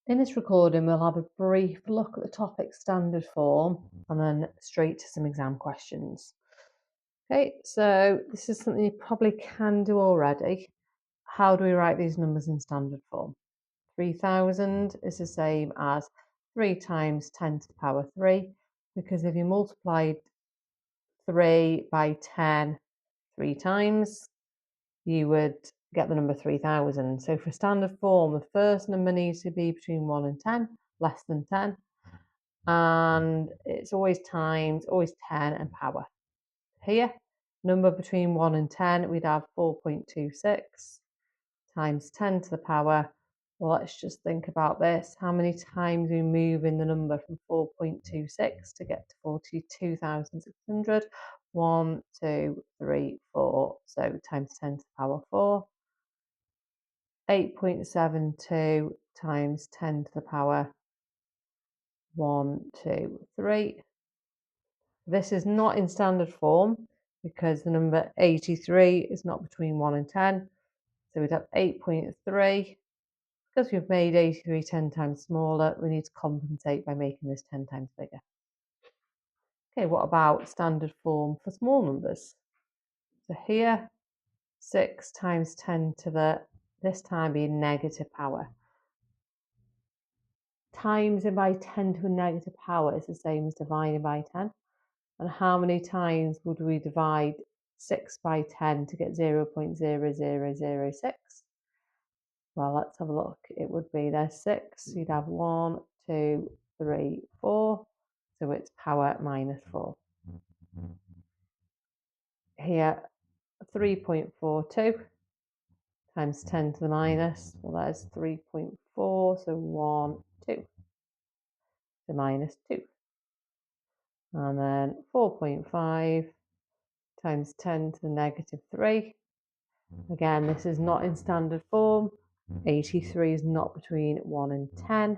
In this recording, we'll have a brief look at the topic standard form and then straight to some exam questions. Okay, so this is something you probably can do already. How do we write these numbers in standard form? 3000 is the same as 3 times 10 to the power 3, because if you multiplied 3 by 10 3 times, you would get the number 3000. So for standard form, the first number needs to be between 1 and 10, less than 10. And it's always times, always 10 and power. Here, number between 1 and 10, we'd have 4.26 times 10 to the power. Well, let's just think about this. How many times we move in the number from 4.26 to get to 42,600? 1, 2, 3, 4. So times 10 to the power 4. 8.72 times 10 to the power 1, 2, 3. This is not in standard form because the number 83 is not between 1 and 10. So we'd have 8.3. Because we've made 83 10 times smaller, we need to compensate by making this 10 times bigger. Okay, what about standard form for small numbers? So here, 6 times 10 to the, this time being negative power. Timesing by 10 to a negative power is the same as dividing by 10. And how many times would we divide 6 by 10 to get 0.0006? Well, let's have a look. It would be there's 6. You'd have 1, 2, 3, 4. So it's power minus 4. Here, 3.42 times 10 to the minus. Well, that's 3.4. So 1, 2. So minus 2. And then 4.5 times 10 to the negative 3. Again, this is not in standard form. 83 is not between 1 and 10.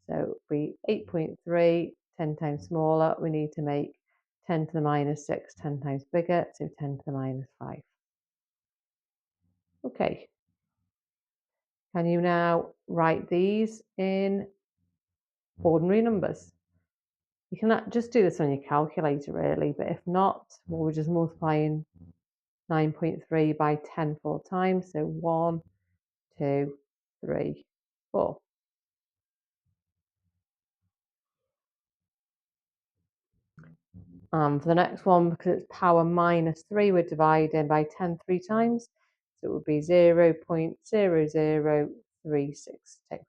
So it would be 8.3, 10 times smaller. We need to make 10 to the minus 6, 10 times bigger, so 10 to the minus 5. Okay. Can you now write these in ordinary numbers? You can just do this on your calculator, really, but if not, well, we're just multiplying 9.3 by 10 4 times. So 1, 2, 3, 4. For the next one, because it's power minus 3, we're dividing by 10 3 times. So it would be 0.00362.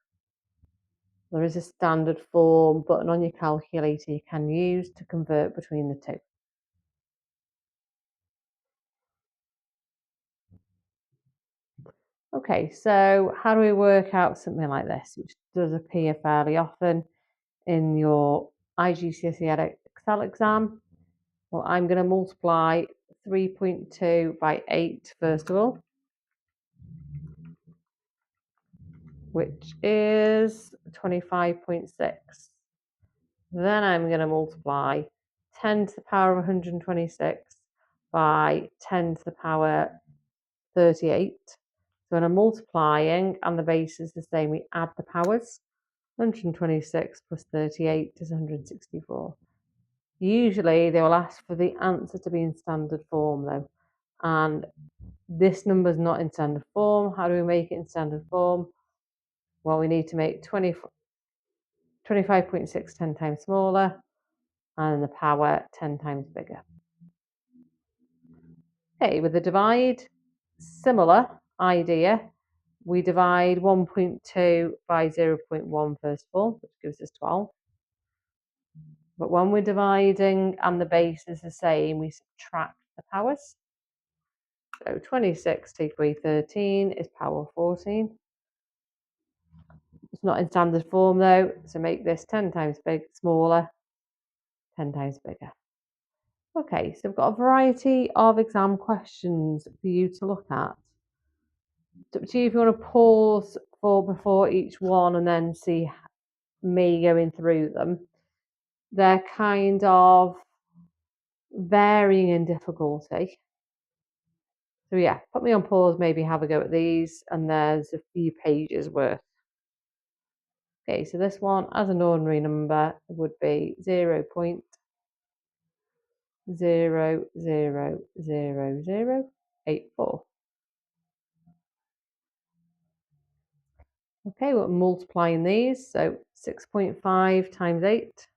There is a standard form button on your calculator you can use to convert between the two. Okay, so how do we work out something like this, which does appear fairly often in your IGCSE Ed Excel exam? Well, I'm going to multiply 3.2 by 8 first of all, which is 25.6. Then I'm going to multiply 10 to the power of 126 by 10 to the power 38. So when I'm multiplying and the base is the same, we add the powers. 126 plus 38 is 164. Usually they will ask for the answer to be in standard form though. And this number is not in standard form. How do we make it in standard form? Well, we need to make 25.6 10 times smaller and the power 10 times bigger. Okay, with the divide, similar idea. We divide 1.2 by 0.1 first of all, which gives us 12. But when we're dividing and the base is the same, we subtract the powers. So 26 take away 13 is power 14. It's not in standard form though, so make this 10 times smaller, 10 times bigger. Okay, so we've got a variety of exam questions for you to look at. It's up to you if you want to pause before each one and then see me going through them. They're kind of varying in difficulty. So yeah, put me on pause, maybe have a go at these, and there's a few pages worth. Okay, so this one, as an ordinary number, would be 0.0000084. Okay, we're multiplying these. So 6.5 times 8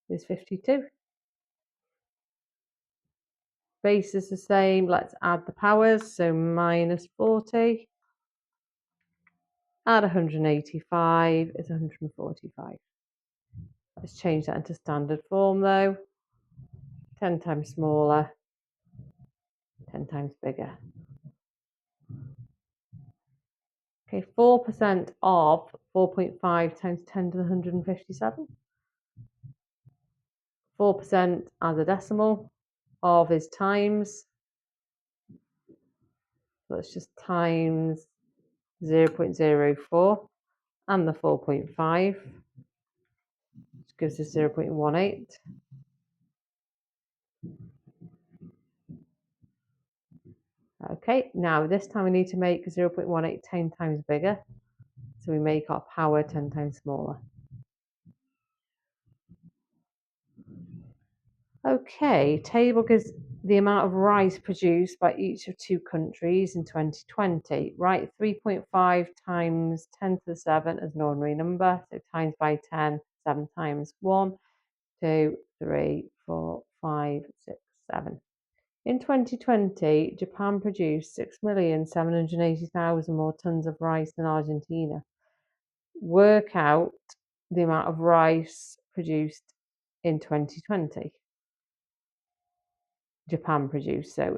is 52. Base is the same. Let's add the powers. So minus 40. Add 185 is 145. Let's change that into standard form though. 10 times smaller, 10 times bigger. Okay, 4% of 4.5 times 10 to the 157. 4% as a decimal. Of is times. So let's just times 0.04 and the 4.5, which gives us 0.18. Okay, now this time we need to make 0.18 10 times bigger. So we make our power 10 times smaller. Okay, table gives the amount of rice produced by each of 2 countries in 2020. Write 3.5 times 10 to the 7 as an ordinary number. So times by 10, 7 times 1, 2, 3, 4, 5, 6, 7. In 2020, Japan produced 6,780,000 more tons of rice than Argentina. Work out the amount of rice produced in 2020. Japan produced, so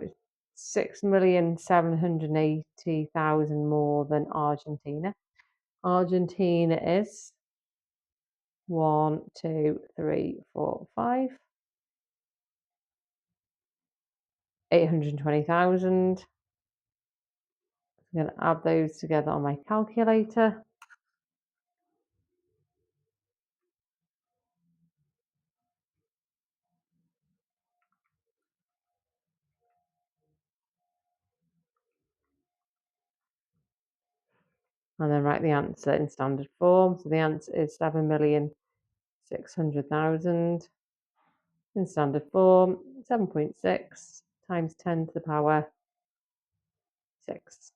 6,780,000 more than Argentina. Argentina is 1, 2, 3, 4, 5. 820,000. I'm going to add those together on my calculator. And then write the answer in standard form. So the answer is 7,600,000 in standard form. 7.6 times 10 to the power 6.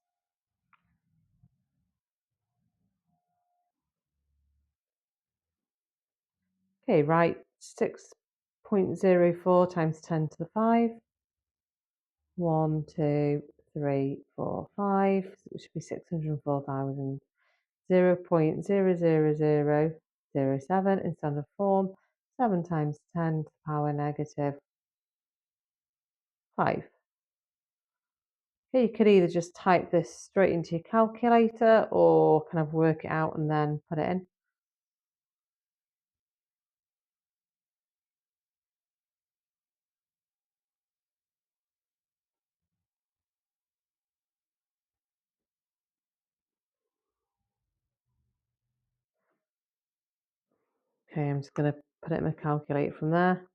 Okay, write 6.04 times 10 to the 5. 1, 2, 3, 4, 5, which should be 604,000. 0.00007 in standard form. 7 times 10 to the power negative 5. Okay, you could either just type this straight into your calculator or kind of work it out and then put it in. Okay, I'm just going to put it in my calculator from there.